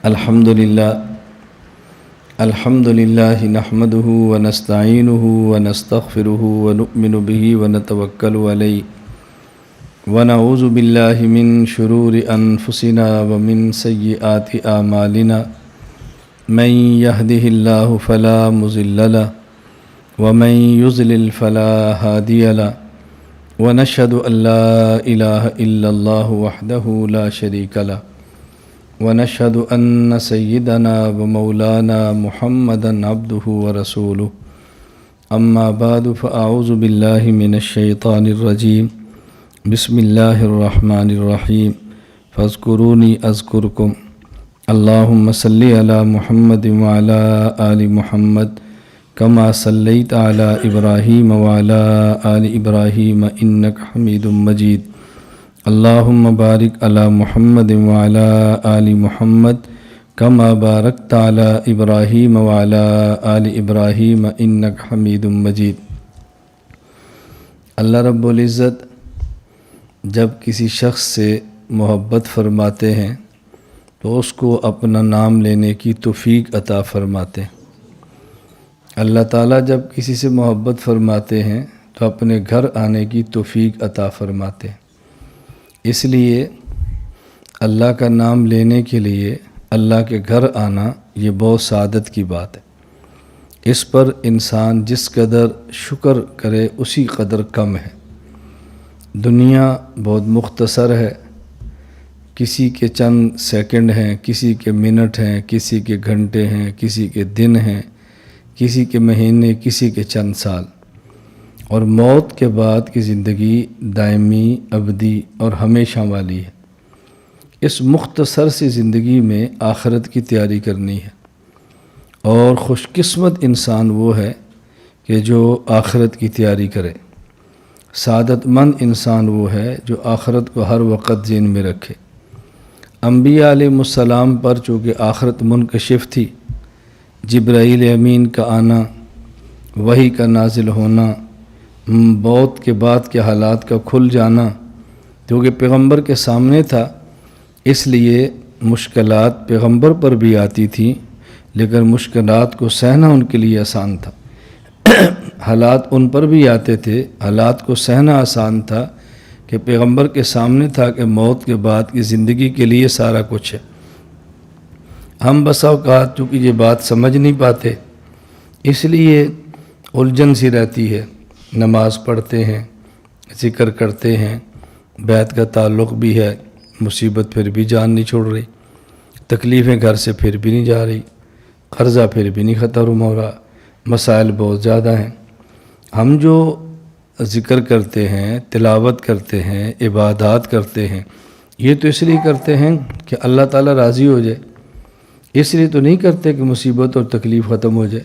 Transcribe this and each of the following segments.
الحمد للہ نحمده ونستعینه ونستغفره ونؤمن به ونتوکل علیہ ونعوذ باللہ من شرور انفسنا ومن سیئات اعمالنا من يهده الله فلا مضل له ومن يضلل فلا هادي له ونشهد ان لا اله الا الله وحده لا شريك له ونشهد أن سيدنا ومولانا محمدا عبده ورسوله أما بعد فأعوذ بالله من الشيطان الرجيم بسم الله الرحمن الرحيم فاذكروني أذكركم اللهم صل على محمد وعلى آل محمد كما صليت على إبراهيم وعلى آل إبراهيم إنك حميد مجيد اللهم بارك على محمد وعلى آل محمد كما باركت على إبراهيم وعلى آل إبراهيم إنك حميد مجيد۔ اللہ رب العزت جب کسی شخص سے محبت فرماتے ہیں تو اس کو اپنا نام لینے کی توفیق عطا فرماتے ہیں۔ اللہ تعالیٰ جب کسی سے محبت فرماتے ہیں تو اپنے گھر آنے کی توفیق عطا فرماتے ہیں۔ اس لیے اللہ کا نام لینے کے لیے اللہ کے گھر آنا یہ بہت سعادت کی بات ہے۔ اس پر انسان جس قدر شکر کرے اسی قدر کم ہے۔ دنیا بہت مختصر ہے، کسی کے چند سیکنڈ ہیں، کسی کے منٹ ہیں، کسی کے گھنٹے ہیں، کسی کے دن ہیں، کسی کے مہینے، کسی کے چند سال، اور موت کے بعد کی زندگی دائمی، ابدی اور ہمیشہ والی ہے۔ اس مختصر سی زندگی میں آخرت کی تیاری کرنی ہے، اور خوش قسمت انسان وہ ہے کہ جو آخرت کی تیاری کرے۔ سعادت مند انسان وہ ہے جو آخرت کو ہر وقت ذہن میں رکھے۔ انبیاء علیہ السلام پر چونکہ آخرت منکشف تھی، جبرائیل امین کا آنا، وحی کا نازل ہونا، موت کے بعد کے حالات کا کھل جانا، کیونکہ پیغمبر کے سامنے تھا، اس لیے مشکلات پیغمبر پر بھی آتی تھیں، لیکن مشکلات کو سہنا ان کے لیے آسان تھا۔ حالات ان پر بھی آتے تھے، حالات کو سہنا آسان تھا کہ پیغمبر کے سامنے تھا کہ موت کے بعد کی زندگی کے لیے سارا کچھ ہے۔ ہم بسا اوقات چونکہ یہ بات سمجھ نہیں پاتے، اس لیے الجھن سی رہتی ہے۔ نماز پڑھتے ہیں، ذکر کرتے ہیں، بیت کا تعلق بھی ہے، مصیبت پھر بھی جان نہیں چھوڑ رہی، تکلیفیں گھر سے پھر بھی نہیں جا رہی، قرضہ پھر بھی نہیں ختم ہو رہا، مسائل بہت زیادہ ہیں۔ ہم جو ذکر کرتے ہیں، تلاوت کرتے ہیں، عبادات کرتے ہیں، یہ تو اس لیے کرتے ہیں کہ اللہ تعالیٰ راضی ہو جائے، اس لیے تو نہیں کرتے کہ مصیبت اور تکلیف ختم ہو جائے۔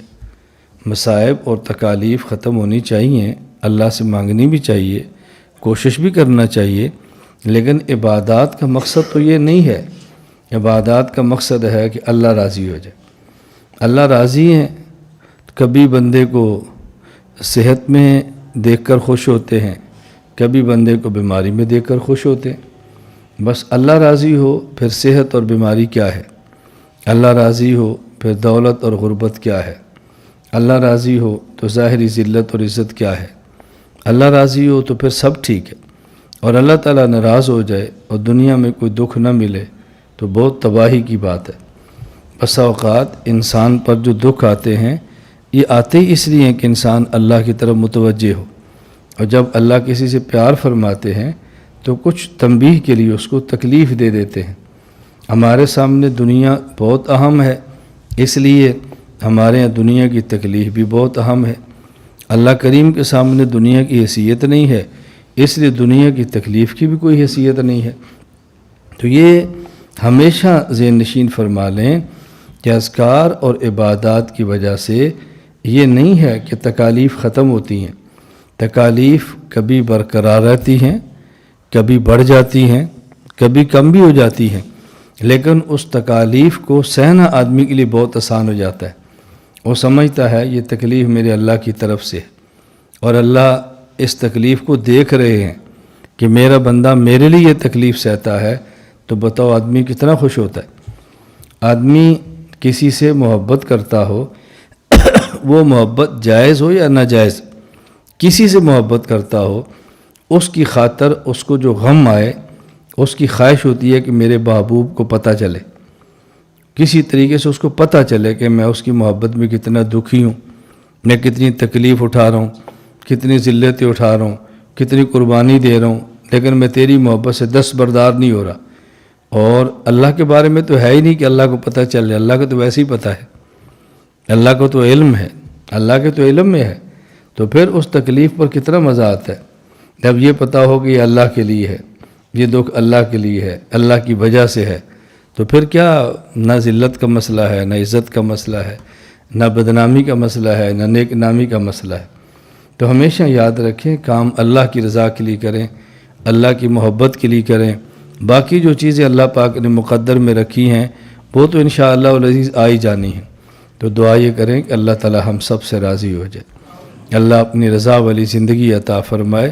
مصائب اور تکالیف ختم ہونی چاہیے، اللہ سے مانگنی بھی چاہیے، کوشش بھی کرنا چاہیے، لیکن عبادات کا مقصد تو یہ نہیں ہے۔ عبادات کا مقصد ہے کہ اللہ راضی ہو جائے۔ اللہ راضی ہیں، کبھی بندے کو صحت میں دیکھ کر خوش ہوتے ہیں، کبھی بندے کو بیماری میں دیکھ کر خوش ہوتے ہیں۔ بس اللہ راضی ہو، پھر صحت اور بیماری کیا ہے؟ اللہ راضی ہو، پھر دولت اور غربت کیا ہے؟ اللہ راضی ہو تو ظاہری ذلت اور عزت کیا ہے؟ اللہ راضی ہو تو پھر سب ٹھیک ہے، اور اللہ تعالیٰ ناراض ہو جائے اور دنیا میں کوئی دکھ نہ ملے تو بہت تباہی کی بات ہے۔ بسا اوقات انسان پر جو دکھ آتے ہیں یہ آتے ہی اس لیے ہیں کہ انسان اللہ کی طرف متوجہ ہو، اور جب اللہ کسی سے پیار فرماتے ہیں تو کچھ تنبیہ کے لیے اس کو تکلیف دے دیتے ہیں۔ ہمارے سامنے دنیا بہت اہم ہے، اس لیے ہمارے یہاں دنیا کی تکلیف بھی بہت اہم ہے۔ اللہ کریم کے سامنے دنیا کی حیثیت نہیں ہے، اس لیے دنیا کی تکلیف کی بھی کوئی حیثیت نہیں ہے۔ تو یہ ہمیشہ ذہن نشین فرما لیں کہ اذکار اور عبادات کی وجہ سے یہ نہیں ہے کہ تکالیف ختم ہوتی ہیں۔ تکالیف کبھی برقرار رہتی ہیں، کبھی بڑھ جاتی ہیں، کبھی کم بھی ہو جاتی ہیں، لیکن اس تکالیف کو سہنا آدمی کے لیے بہت آسان ہو جاتا ہے۔ وہ سمجھتا ہے یہ تکلیف میرے اللہ کی طرف سے ہے، اور اللہ اس تکلیف کو دیکھ رہے ہیں کہ میرا بندہ میرے لیے یہ تکلیف سہتا ہے، تو بتاؤ آدمی کتنا خوش ہوتا ہے۔ آدمی کسی سے محبت کرتا ہو وہ محبت جائز ہو یا ناجائز، کسی سے محبت کرتا ہو اس کی خاطر اس کو جو غم آئے اس کی خواہش ہوتی ہے کہ میرے محبوب کو پتہ چلے، کسی طریقے سے اس کو پتہ چلے کہ میں اس کی محبت میں کتنا دکھی ہوں، میں کتنی تکلیف اٹھا رہا ہوں، کتنی ذلتیں اٹھا رہا ہوں، کتنی قربانی دے رہا ہوں، لیکن میں تیری محبت سے دستبردار نہیں ہو رہا۔ اور اللہ کے بارے میں تو ہے ہی نہیں کہ اللہ کو پتہ چلے، اللہ کو تو ویسے ہی پتہ ہے، اللہ کو تو علم ہے، اللہ کے تو علم میں ہے، تو پھر اس تکلیف پر کتنا مزہ آتا ہے جب یہ پتہ ہو کہ یہ اللہ کے لیے ہے، یہ دکھ اللہ کے لیے ہے، اللہ کی وجہ سے ہے، تو پھر کیا نہ ذلت کا مسئلہ ہے، نہ عزت کا مسئلہ ہے، نہ بدنامی کا مسئلہ ہے، نہ نیک نامی کا مسئلہ ہے۔ تو ہمیشہ یاد رکھیں کام اللہ کی رضا کے لیے کریں، اللہ کی محبت کے لیے کریں، باقی جو چیزیں اللہ پاک نے مقدر میں رکھی ہیں وہ تو انشاءاللہ العزیز آ ہی جانی ہیں۔ تو دعا یہ کریں کہ اللہ تعالی ہم سب سے راضی ہو جائے، اللہ اپنی رضا والی زندگی عطا فرمائے۔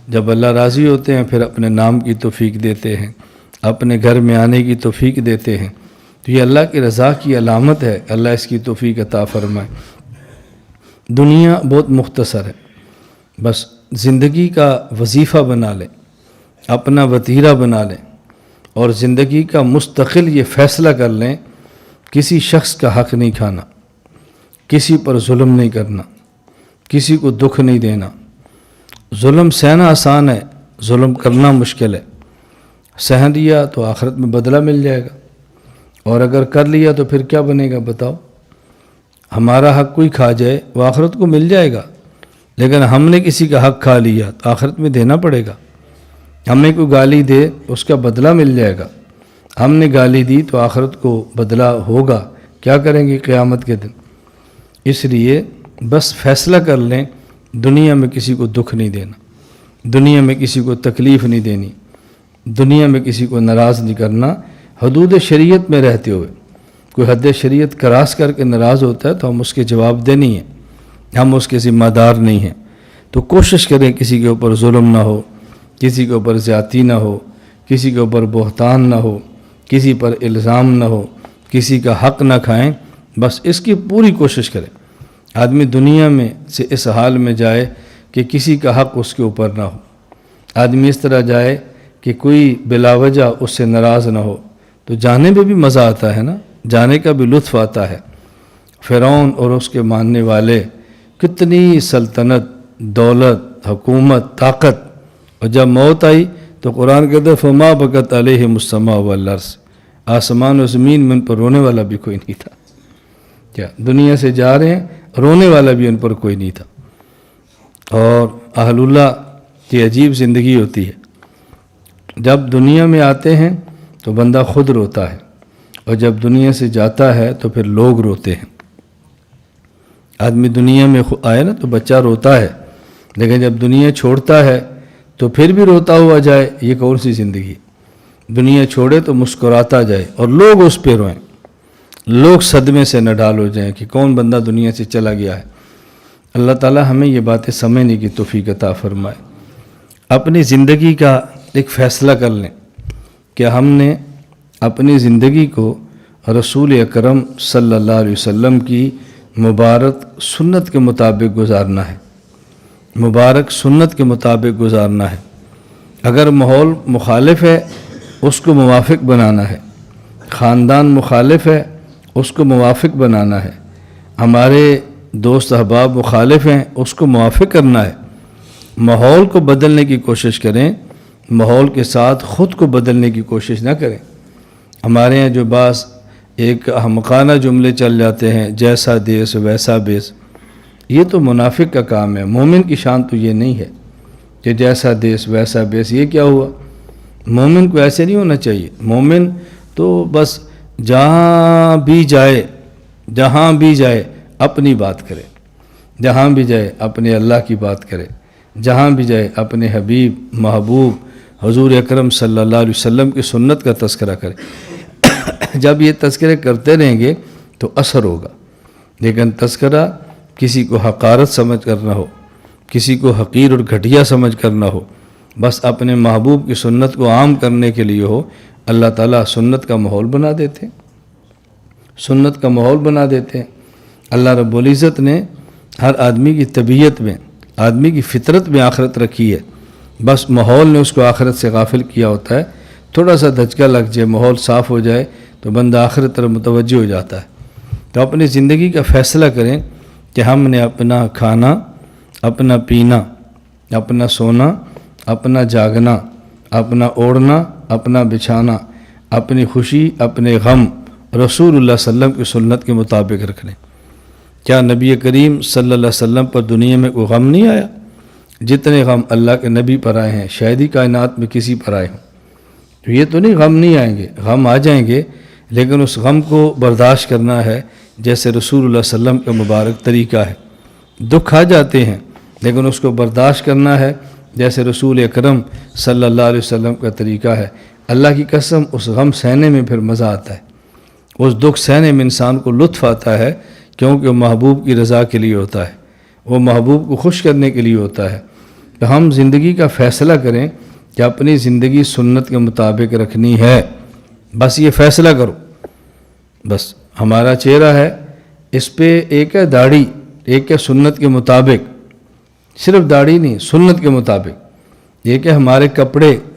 جب اللہ راضی ہوتے ہیں پھر اپنے نام کی توفیق دیتے ہیں، اپنے گھر میں آنے کی توفیق دیتے ہیں، تو یہ اللہ کی رضا کی علامت ہے، اللہ اس کی توفیق عطا فرمائے۔ دنیا بہت مختصر ہے، بس زندگی کا وظیفہ بنا لیں، اپنا وتیرہ بنا لیں، اور زندگی کا مستقل یہ فیصلہ کر لیں کسی شخص کا حق نہیں کھانا، کسی پر ظلم نہیں کرنا، کسی کو دکھ نہیں دینا۔ ظلم سہنا آسان ہے، ظلم کرنا مشکل ہے۔ سہن لیا تو آخرت میں بدلہ مل جائے گا، اور اگر کر لیا تو پھر کیا بنے گا بتاؤ؟ ہمارا حق کوئی کھا جائے وہ آخرت کو مل جائے گا، لیکن ہم نے کسی کا حق کھا لیا تو آخرت میں دینا پڑے گا۔ ہمیں کوئی گالی دے اس کا بدلہ مل جائے گا، ہم نے گالی دی تو آخرت کو بدلہ ہوگا، کیا کریں گے قیامت کے دن؟ اس لیے بس فیصلہ کر لیں دنیا میں کسی کو دکھ نہیں دینا، دنیا میں کسی کو تکلیف نہیں دینی، دنیا میں کسی کو ناراض نہیں کرنا، حدود شریعت میں رہتے ہوئے۔ کوئی حد شریعت کراس کر کے ناراض ہوتا ہے تو ہم اس کے جواب دہ نہیں ہیں، ہم اس کے ذمہ دار نہیں ہیں۔ تو کوشش کریں کسی کے اوپر ظلم نہ ہو، کسی کے اوپر زیادتی نہ ہو، کسی کے اوپر بہتان نہ ہو، کسی پر الزام نہ ہو، کسی کا حق نہ کھائیں، بس اس کی پوری کوشش کریں۔ آدمی دنیا میں سے اس حال میں جائے کہ کسی کا حق اس کے اوپر نہ ہو، آدمی اس طرح جائے کہ کوئی بلا وجہ اس سے ناراض نہ ہو، تو جانے میں بھی مزہ آتا ہے نا، جانے کا بھی لطف آتا ہے۔ فرعون اور اس کے ماننے والے کتنی سلطنت، دولت، حکومت، طاقت، اور جب موت آئی تو قرآن کہتا ہے فما بکت علیہم السماء والارض، آسمان و زمین میں ان پر رونے والا بھی کوئی نہیں تھا۔ کیا دنیا سے جا رہے ہیں، رونے والا بھی ان پر کوئی نہیں تھا۔ اور اہل اللہ کی عجیب زندگی ہوتی ہے، جب دنیا میں آتے ہیں تو بندہ خود روتا ہے، اور جب دنیا سے جاتا ہے تو پھر لوگ روتے ہیں۔ آدمی دنیا میں آئے نا تو بچہ روتا ہے، لیکن جب دنیا چھوڑتا ہے تو پھر بھی روتا ہوا جائے، یہ کون سی زندگی؟ دنیا چھوڑے تو مسکراتا جائے اور لوگ اس پہ روئیں، لوگ صدمے سے نہ ڈال ہو جائیں کہ کون بندہ دنیا سے چلا گیا ہے۔ اللہ تعالی ہمیں یہ باتیں سمجھنے کی توفیق عطا فرمائے۔ اپنی زندگی کا ایک فیصلہ کر لیں کہ ہم نے اپنی زندگی کو رسول اکرم صلی اللہ علیہ وسلم کی مبارک سنت کے مطابق گزارنا ہے، مبارک سنت کے مطابق گزارنا ہے۔ اگر ماحول مخالف ہے اس کو موافق بنانا ہے، خاندان مخالف ہے اس کو موافق بنانا ہے، ہمارے دوست احباب مخالف ہیں اس کو موافق کرنا ہے۔ ماحول کو بدلنے کی کوشش کریں، ماحول کے ساتھ خود کو بدلنے کی کوشش نہ کریں۔ ہمارے ہیں جو بعض ایک احمقانہ جملے چل جاتے ہیں، جیسا دیس ویسا بیس، یہ تو منافق کا کام ہے، مومن کی شان تو یہ نہیں ہے کہ جیسا دیس ویسا بیس۔ یہ کیا ہوا؟ مومن کو ایسے نہیں ہونا چاہیے۔ مومن تو بس جہاں بھی جائے اپنی بات کرے، جہاں بھی جائے اپنے اللہ کی بات کرے، جہاں بھی جائے اپنے حبیب محبوب حضور اکرم صلی اللہ علیہ وسلم کی سنت کا تذکرہ کرے۔ جب یہ تذکرے کرتے رہیں گے تو اثر ہوگا، لیکن تذکرہ کسی کو حقارت سمجھ کر نہ ہو، کسی کو حقیر اور گھٹیا سمجھ کر نہ ہو، بس اپنے محبوب کی سنت کو عام کرنے کے لیے ہو، اللہ تعالیٰ سنت کا ماحول بنا دیتے ہیں۔ سنت کا ماحول بنا دیتے ہیں۔ اللہ رب العزت نے ہر آدمی کی طبیعت میں، آدمی کی فطرت میں آخرت رکھی ہے، بس ماحول نے اس کو آخرت سے غافل کیا ہوتا ہے۔ تھوڑا سا دھچکا لگ جائے، ماحول صاف ہو جائے تو بندہ آخرت طرف متوجہ ہو جاتا ہے۔ تو اپنی زندگی کا فیصلہ کریں کہ ہم نے اپنا کھانا، اپنا پینا، اپنا سونا، اپنا جاگنا، اپنا اوڑھنا، اپنا بچھانا، اپنی خوشی، اپنے غم رسول اللہ صلی اللہ علیہ وسلم کی سنت کے مطابق رکھنے۔ کیا نبی کریم صلی اللہ علیہ وسلم پر دنیا میں کوئی غم نہیں آیا؟ جتنے غم اللہ کے نبی پر آئے ہیں شاید ہی کائنات میں کسی پر آئے ہوں۔ تو یہ تو نہیں غم نہیں آئیں گے، غم آ جائیں گے، لیکن اس غم کو برداشت کرنا ہے جیسے رسول اللہ صلی اللہ علیہ وسلم کا مبارک طریقہ ہے۔ دکھ آ جاتے ہیں لیکن اس کو برداشت کرنا ہے جیسے رسول اکرم صلی اللہ علیہ وسلم کا طریقہ ہے۔ اللہ کی قسم اس غم سہنے میں پھر مزہ آتا ہے، اس دکھ سہنے میں انسان کو لطف آتا ہے، کیونکہ وہ محبوب کی رضا کے لیے ہوتا ہے، وہ محبوب کو خوش کرنے کے لیے ہوتا ہے۔ تو ہم زندگی کا فیصلہ کریں کہ اپنی زندگی سنت کے مطابق رکھنی ہے، بس یہ فیصلہ کرو۔ بس ہمارا چہرہ ہے، اس پہ ایک ہے داڑھی، ایک ہے سنت کے مطابق، صرف داڑھی نہیں، سنت کے مطابق۔ ایک ہے ہمارے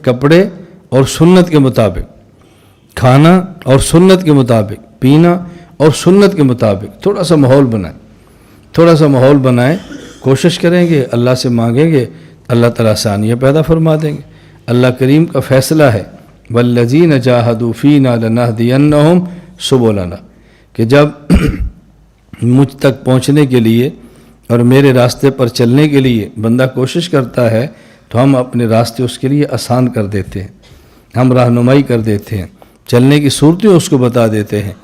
کپڑے اور سنت کے مطابق، کھانا اور سنت کے مطابق، پینا اور سنت کے مطابق۔ تھوڑا سا ماحول بنائیں، کوشش کریں گے، اللہ سے مانگیں گے، اللہ تعالیٰ آسانیاں پیدا فرما دیں گے۔ اللہ کریم کا فیصلہ ہے وَالَّذِينَ جَاهَدُوا فِينَا لَنَهْدِيَنَّهُمْ سُبُلَنَا، کہ جب مجھ تک پہنچنے کے لیے اور میرے راستے پر چلنے کے لیے بندہ کوشش کرتا ہے تو ہم اپنے راستے اس کے لیے آسان کر دیتے ہیں، ہم رہنمائی کر دیتے ہیں، چلنے کی صورتیں اس کو بتا دیتے ہیں۔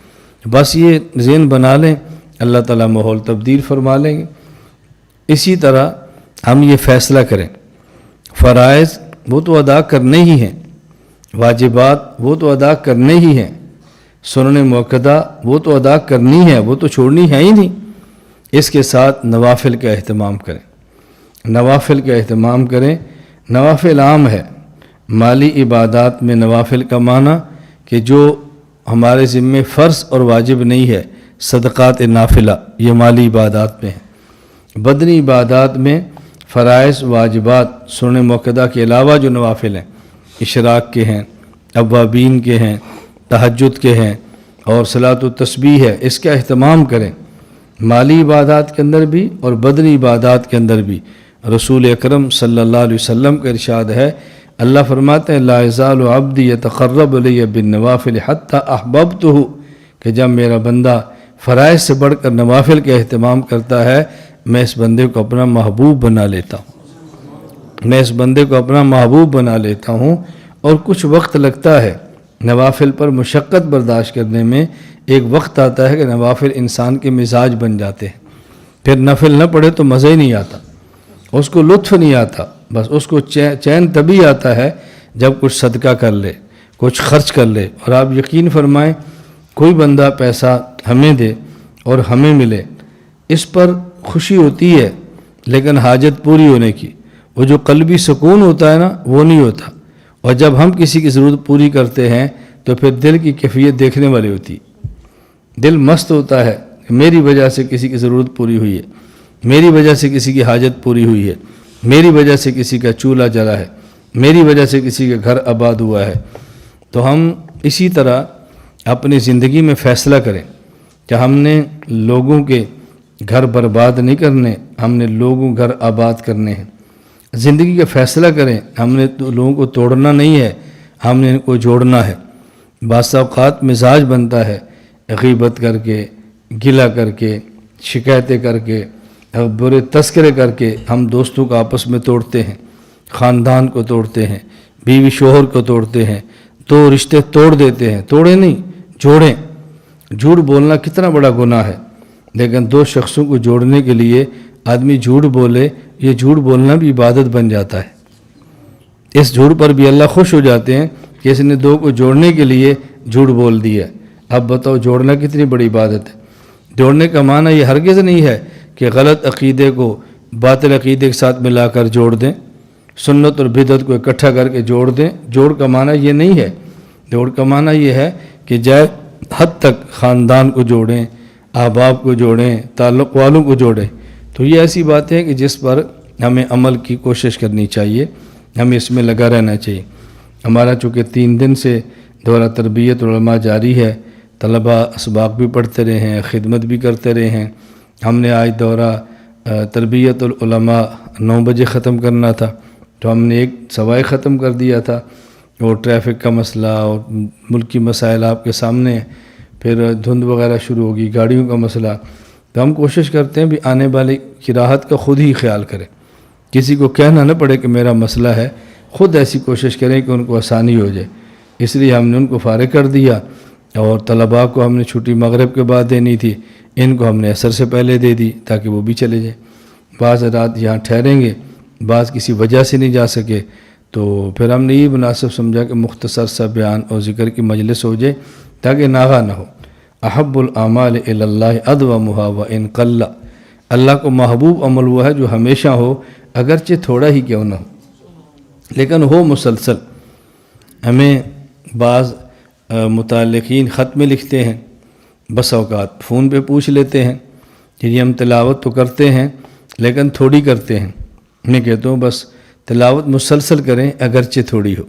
بس یہ ذہن بنا لیں، اللہ تعالیٰ ماحول تبدیل فرما لیں گے۔ اسی طرح ہم یہ فیصلہ کریں، فرائض وہ تو ادا کرنے ہی ہیں، واجبات وہ تو ادا کرنے ہی ہیں، سنن موقدہ وہ تو ادا کرنی ہے، وہ تو چھوڑنی ہے ہی نہیں۔ اس کے ساتھ نوافل کا اہتمام کریں۔ نوافل عام ہے، مالی عبادات میں نوافل کا معنی کہ جو ہمارے ذمے فرض اور واجب نہیں ہے، صدقات نافلہ یہ مالی عبادات میں ہیں۔ بدنی عبادات میں فرائض، واجبات، سنن موقدہ کے علاوہ جو نوافل ہیں، اشراق کے ہیں، اوابین کے ہیں، تہجد کے ہیں اور صلاۃ التسبیح ہے، اس کا اہتمام کریں۔ مالی عبادات کے اندر بھی اور بدنی عبادات کے اندر بھی رسول اکرم صلی اللہ علیہ وسلم کا ارشاد ہے، اللہ فرماتے ہیں لا یزال عبدی یتقرب الی بالنوافل حتی احببتہ، کہ جب میرا بندہ فرائض سے بڑھ کر نوافل کا اہتمام کرتا ہے میں اس بندے کو اپنا محبوب بنا لیتا ہوں۔ اور کچھ وقت لگتا ہے نوافل پر مشقت برداشت کرنے میں، ایک وقت آتا ہے کہ نوافل انسان کے مزاج بن جاتے ہیں، پھر نفل نہ پڑھے تو مزہ ہی نہیں آتا، اس کو لطف نہیں آتا، بس اس کو چین تبھی آتا ہے جب کچھ صدقہ کر لے، کچھ خرچ کر لے۔ اور آپ یقین فرمائیں کوئی بندہ پیسہ ہمیں دے اور ہمیں ملے، اس پر خوشی ہوتی ہے لیکن حاجت پوری ہونے کی، وہ جو قلبی سکون ہوتا ہے نا وہ نہیں ہوتا۔ اور جب ہم کسی کی ضرورت پوری کرتے ہیں تو پھر دل کی کیفیت دیکھنے والی ہوتی، دل مست ہوتا ہے، میری وجہ سے کسی کی ضرورت پوری ہوئی ہے، میری وجہ سے کسی کی حاجت پوری ہوئی ہے، میری وجہ سے کسی کا چولہا جلا ہے، میری وجہ سے کسی کا گھر آباد ہوا ہے۔ تو ہم اسی طرح اپنی زندگی میں فیصلہ کریں کہ ہم نے لوگوں کے گھر برباد نہیں کرنے، ہم نے لوگوں گھر آباد کرنے ہیں۔ زندگی کا فیصلہ کریں، ہم نے لوگوں کو توڑنا نہیں ہے، ہم نے ان کو جوڑنا ہے۔ بعض اوقات مزاج بنتا ہے غیبت کر کے، گلہ کر کے، شکایتیں کر کے، برے تذکرے کر کے ہم دوستوں کو آپس میں توڑتے ہیں، خاندان کو توڑتے ہیں، بیوی شوہر کو توڑتے ہیں، تو رشتے توڑ دیتے ہیں۔ توڑے نہیں، جوڑیں۔ جھوٹ بولنا کتنا بڑا گناہ ہے، لیکن دو شخصوں کو جوڑنے کے لیے آدمی جھوٹ بولے، یہ جھوٹ بولنا بھی عبادت بن جاتا ہے۔ اس جھوٹ پر بھی اللہ خوش ہو جاتے ہیں کہ اس نے دو کو جوڑنے کے لیے جھوٹ بول دیا۔ اب بتاؤ جوڑنا کتنی بڑی عبادت ہے۔ جوڑنے کا معنی یہ ہرگز نہیں ہے کہ غلط عقیدے کو باطل عقیدے کے ساتھ ملا کر جوڑ دیں، سنت اور بدعت کو اکٹھا کر کے جوڑ دیں۔ جوڑ کا معنی یہ نہیں ہے، جوڑ کا معنی یہ ہے کہ حد تک خاندان کو جوڑیں، احباب کو جوڑیں، تعلق والوں کو جوڑیں، تو یہ ایسی باتیں ہیں کہ جس پر ہمیں عمل کی کوشش کرنی چاہیے، ہمیں اس میں لگا رہنا چاہیے۔ ہمارا چونکہ 3 دن سے دورہ تربیت علماء جاری ہے، طلباء اسباق بھی پڑھتے رہے ہیں، خدمت بھی کرتے رہے ہیں۔ ہم نے آج دورہ تربیت العلماء 9 بجے ختم کرنا تھا، تو ہم نے 1 سوائے ختم کر دیا تھا، اور ٹریفک کا مسئلہ اور ملکی مسائل آپ کے سامنے ہیں، پھر دھند وغیرہ شروع ہوگی، گاڑیوں کا مسئلہ۔ تو ہم کوشش کرتے ہیں بھی آنے والے کی راحت کا خود ہی خیال کریں، کسی کو کہنا نہ پڑے کہ میرا مسئلہ ہے، خود ایسی کوشش کریں کہ ان کو آسانی ہو جائے۔ اس لیے ہم نے ان کو فارغ کر دیا، اور طلباء کو ہم نے چھٹی مغرب کے بعد دینی تھی، ان کو ہم نے عصر سے پہلے دے دی تاکہ وہ بھی چلے جائیں۔ بعض رات یہاں ٹھہریں گے، بعض کسی وجہ سے نہیں جا سکے، تو پھر ہم نے یہ مناسب سمجھا کہ مختصر سا بیان اور ذکر کی مجلس ہو جائے تاکہ ناغہ نہ ہو۔ احب الاعمال الی اللہ ادومھا وان قل، اللہ کو محبوب عمل وہ ہے جو ہمیشہ ہو، اگرچہ تھوڑا ہی کیوں نہ ہو، لیکن ہو مسلسل۔ ہمیں بعض متعلقین خط میں لکھتے ہیں، بس اوقات فون پہ پوچھ لیتے ہیں کہ یہ ہم تلاوت تو کرتے ہیں لیکن تھوڑی کرتے ہیں۔ میں کہتا ہوں بس تلاوت مسلسل کریں اگرچہ تھوڑی ہو۔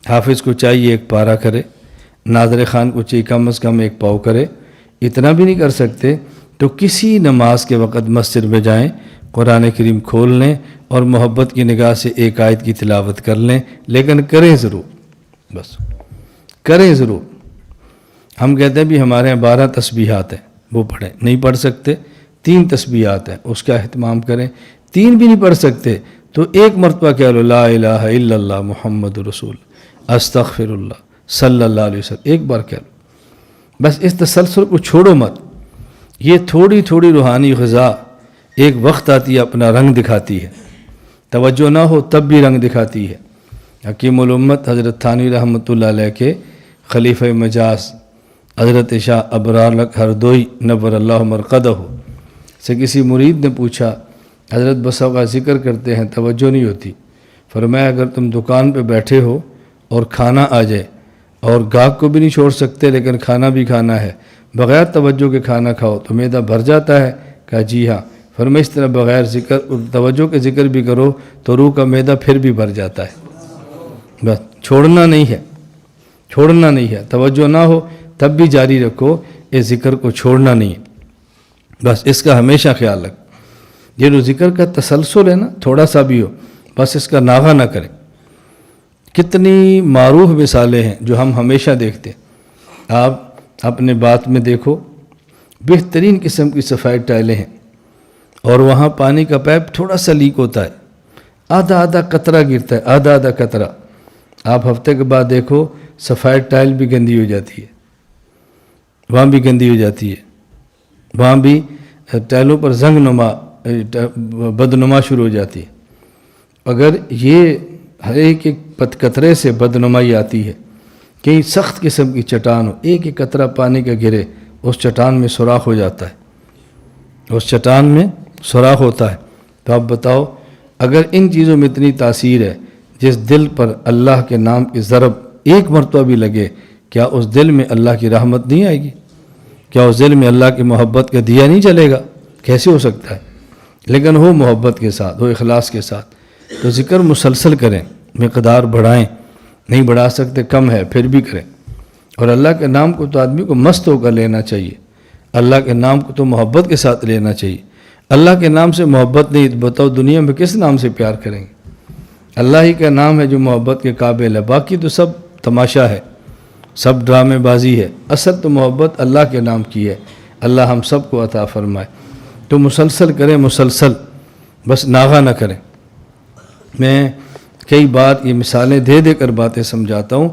حافظ کو چاہیے 1 پارہ کرے، ناظر خان کو چاہیے کم از کم 1 پاؤ کرے، اتنا بھی نہیں کر سکتے تو کسی نماز کے وقت مسجد میں جائیں، قرآن کریم کھول لیں اور محبت کی نگاہ سے 1 آیت کی تلاوت کر لیں، لیکن کریں ضرور، بس کریں ضرور۔ ہم کہتے ہیں بھی ہمارے یہاں 12 تسبیحات ہیں، وہ پڑھیں، نہیں پڑھ سکتے 3 تسبیحات ہیں، اس کا اہتمام کریں۔ 3 بھی نہیں پڑھ سکتے تو 1 مرتبہ کہہ لو لا الہ الا اللہ محمد رسول استغفر اللہ صلی اللہ علیہ وسلم، 1 بار کہہ لو، بس اس تسلسل کو چھوڑو مت۔ یہ تھوڑی تھوڑی روحانی غذا ایک وقت آتی ہے اپنا رنگ دکھاتی ہے، توجہ نہ ہو تب بھی رنگ دکھاتی ہے۔ حکیم الامت حضرت تھانوی رحمۃ اللہ علیہ کے خلیفہ مجاز حضرت شاہ ابرار ہردوئی نور اللہ مرقدہ سے کسی مرید نے پوچھا، حضرت بسا کا ذکر کرتے ہیں توجہ نہیں ہوتی، فرمایا اگر تم دکان پہ بیٹھے ہو اور کھانا آ جائے اور گاہک کو بھی نہیں چھوڑ سکتے لیکن کھانا بھی کھانا ہے، بغیر توجہ کے کھانا کھاؤ تو معدہ بھر جاتا ہے؟ کہا جی ہاں۔ فرمایا اس طرح بغیر ذکر توجہ کے ذکر بھی کرو تو روح کا معدہ پھر بھی بھر جاتا ہے۔ بس چھوڑنا نہیں ہے، چھوڑنا نہیں ہے، توجہ نہ ہو تب بھی جاری رکھو، اس ذکر کو چھوڑنا نہیں ہے، بس اس کا ہمیشہ خیال رکھ۔ یہ جو ذکر کا تسلسل ہے نا، تھوڑا سا بھی ہو، بس اس کا ناغہ نہ کریں۔ کتنی معروف مثالیں ہیں جو ہم ہمیشہ دیکھتے ہیں۔ آپ اپنے بات میں دیکھو، بہترین قسم کی صفائی ٹائلیں ہیں اور وہاں پانی کا پائپ تھوڑا سا لیک ہوتا ہے، آدھا آدھا قطرہ گرتا ہے، آدھا آدھا قطرہ۔ آپ ہفتے کے بعد دیکھو صفائی ٹائل بھی گندی ہو جاتی ہے، وہاں بھی گندی ہو جاتی ہے، وہاں بھی ٹائلوں پر زنگ نما بدنما شروع ہو جاتی ہے۔ اگر یہ ہر ایک قطرے سے بدنمائی آتی ہے، کہیں سخت قسم کی چٹان ہو، ایک ایک قطرہ پانی کا گرے، اس چٹان میں سوراخ ہو جاتا ہے، اس چٹان میں سوراخ ہوتا ہے۔ تو آپ بتاؤ اگر ان چیزوں میں اتنی تاثیر ہے، جس دل پر اللہ کے نام کی ضرب 1 مرتبہ بھی لگے، کیا اس دل میں اللہ کی رحمت نہیں آئے گی؟ کیا اس دل میں اللہ کی محبت کا دیا نہیں جلے گا؟ کیسے ہو سکتا ہے؟ لیکن ہو محبت کے ساتھ، ہو اخلاص کے ساتھ۔ تو ذکر مسلسل کریں، مقدار بڑھائیں، نہیں بڑھا سکتے کم ہے پھر بھی کریں۔ اور اللہ کے نام کو تو آدمی کو مست ہو کر لینا چاہیے، اللہ کے نام کو تو محبت کے ساتھ لینا چاہیے۔ اللہ کے نام سے محبت نہیں، بتاؤ دنیا میں کس نام سے پیار کریں گے؟ اللہ ہی کا نام ہے جو محبت کے قابل ہے، باقی تو سب تماشا ہے، سب ڈرامے بازی ہے۔ اصل تو محبت اللہ کے نام کی ہے، اللہ ہم سب کو عطا فرمائے۔ تو مسلسل کریں، مسلسل، بس ناغہ نہ کریں۔ میں کئی بار یہ مثالیں دے دے کر باتیں سمجھاتا ہوں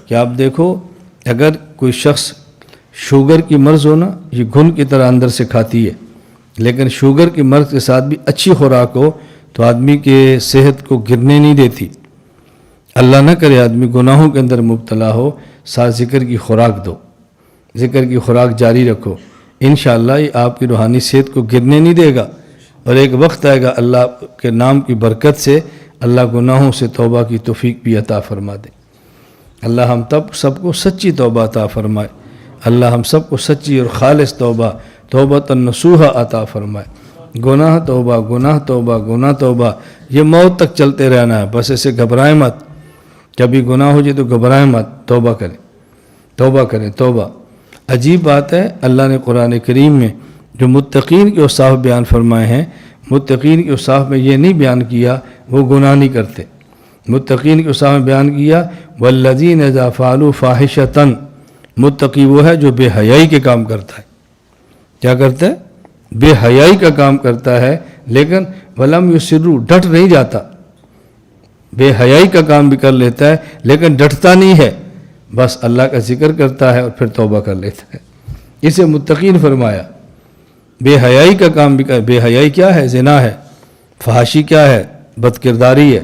کہ آپ دیکھو اگر کوئی شخص شوگر کی مرض ہو نا، یہ گھن کی طرح اندر سے کھاتی ہے، لیکن شوگر کی مرض کے ساتھ بھی اچھی خوراک ہو تو آدمی کے صحت کو گرنے نہیں دیتی۔ اللہ نہ کرے آدمی گناہوں کے اندر مبتلا ہو، ساتھ ذکر کی خوراک دو، ذکر کی خوراک جاری رکھو، انشاءاللہ یہ آپ کی روحانی صحت کو گرنے نہیں دے گا۔ اور ایک وقت آئے گا اللہ کے نام کی برکت سے اللہ گناہوں سے توبہ کی توفیق بھی عطا فرما دے۔ اللہ ہم تب سب کو سچی توبہ عطا فرمائے۔ اللہ ہم سب کو سچی اور خالص توبہ توبۃ النصوحہ عطا فرمائے۔ گناہ توبہ گناہ توبہ گناہ توبہ یہ موت تک چلتے رہنا ہے، بس ایسے گھبرائیں مت، کبھی گناہ ہو جائے تو گھبرائیں مت، توبہ کریں توبہ کریں توبہ۔ عجیب بات ہے، اللہ نے قرآن کریم میں جو متقین کے اوصاف بیان فرمائے ہیں، متقین کے اوصاف میں یہ نہیں بیان کیا وہ گناہ نہیں کرتے، متقین کے اوصاف میں بیان کیا والذین اذا فعلوا فاحشۃ، متقی وہ ہے جو بے حیائی کے کام کرتا ہے۔ کیا کرتا ہے؟ بے حیائی کا کام کرتا ہے، لیکن ولم یصروا، ڈٹ نہیں جاتا، بے حیائی کا کام بھی کر لیتا ہے لیکن ڈٹتا نہیں ہے، بس اللہ کا ذکر کرتا ہے اور پھر توبہ کر لیتا ہے، اسے متقین فرمایا۔ بے حیائی کا کام بھی کر، بے حیائی کیا ہے؟ زنا ہے، فحاشی کیا ہے؟ بد کرداری ہے،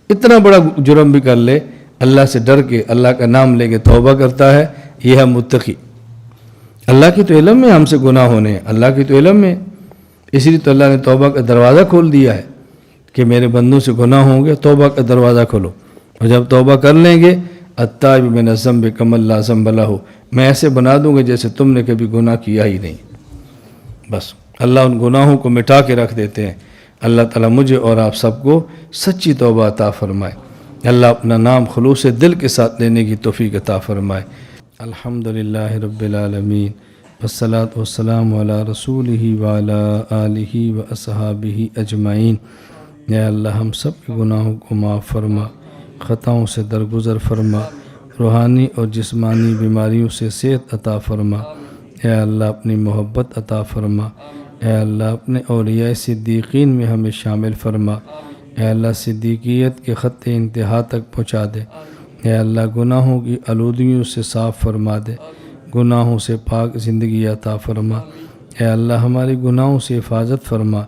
اتنا بڑا جرم بھی کر لے اللہ سے ڈر کے اللہ کا نام لے کے توبہ کرتا ہے، یہ ہے متقی۔ اللہ کی تو علم میں ہم سے گناہ ہونے ہیں، اللہ کی تو علم میں، اس لیے تو اللہ نے توبہ کا دروازہ کھول دیا ہے کہ میرے بندوں سے گناہ ہوں گے، توبہ کا دروازہ کھولو، اور جب توبہ کر لیں گے التائب من الذنب کمن لا ذنب لہ، میں ایسے بنا دوں گا جیسے تم نے کبھی گناہ کیا ہی نہیں۔ بس اللہ ان گناہوں کو مٹا کے رکھ دیتے ہیں۔ اللہ تعالیٰ مجھے اور آپ سب کو سچی توبہ عطا فرمائے، اللہ اپنا نام خلوص دل کے ساتھ لینے کی توفیق عطا فرمائے۔ الحمدللہ رب العالمین والصلاة والسلام علی رسولہ وعلی آلہ واصحابہ اجمعین۔ یا اللہ ہم سب کے گناہوں کو معاف فرما، خطاؤں سے درگزر فرما، روحانی اور جسمانی بیماریوں سے صحت عطا فرما۔ اے اللہ اپنی محبت عطا فرما، اے اللہ اپنے اولیاء صدیقین میں ہمیں شامل فرما، اے اللہ صدیقیت کے خط انتہا تک پہنچا دے، اے اللہ گناہوں کی آلودگیوں سے صاف فرما دے، گناہوں سے پاک زندگی عطا فرما، اے اللہ ہماری گناہوں سے حفاظت فرما،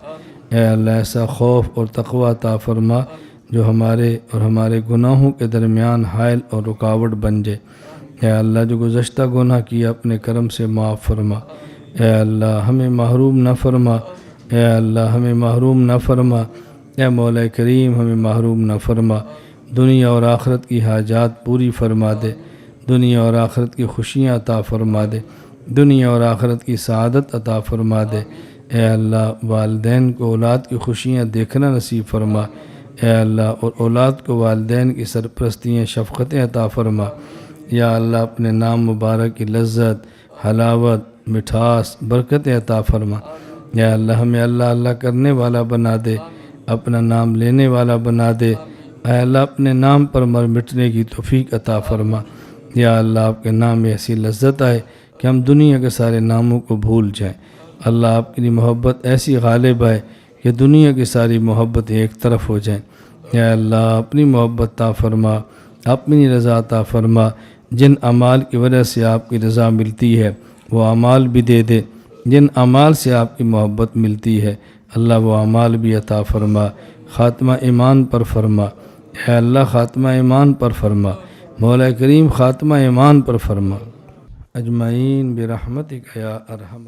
اے اللہ ایسا خوف اور تقوی عطا فرما جو ہمارے اور ہمارے گناہوں کے درمیان حائل اور رکاوٹ بن جائے۔ اے اللہ جو گزشتہ گناہ کیا اپنے کرم سے معاف فرما، اے اللہ ہمیں محروم نہ فرما، اے اللہ ہمیں محروم نہ فرما، اے مولا کریم ہمیں محروم نہ فرما، دنیا اور آخرت کی حاجات پوری فرما دے، دنیا اور آخرت کی خوشیاں عطا فرما دے، دنیا اور آخرت کی سعادت عطا فرما دے۔ اے اللہ والدین کو اولاد کی خوشیاں دیکھنا نصیب فرما، اے اللہ اور اولاد کو والدین کی سرپرستیاں شفقتیں عطا فرما۔ یا اللہ اپنے نام مبارک کی لذت، حلاوت، مٹھاس، برکتیں عطا فرما۔ یا اللہ ہمیں اللہ اللہ کرنے والا بنا دے، اپنا نام لینے والا بنا دے، اے اللہ اپنے نام پر مر مٹنے کی توفیق عطا فرما۔ یا اللہ آپ کے نام میں ایسی لذت آئے کہ ہم دنیا کے سارے ناموں کو بھول جائیں۔ اللہ آپ کی محبت ایسی غالب آئے کہ دنیا کی ساری محبت ایک طرف ہو جائیں۔ یا اللہ اپنی محبت عطا فرما، اپنی رضا عطا فرما، جن اعمال کی وجہ سے آپ کی رضا ملتی ہے وہ اعمال بھی دے دے، جن اعمال سے آپ کی محبت ملتی ہے اللہ وہ اعمال بھی عطا فرما۔ خاتمہ ایمان پر فرما، اے اللہ خاتمہ ایمان پر فرما، مولا کریم خاتمہ ایمان پر فرما۔ اجمعین برحمتک یا ارحم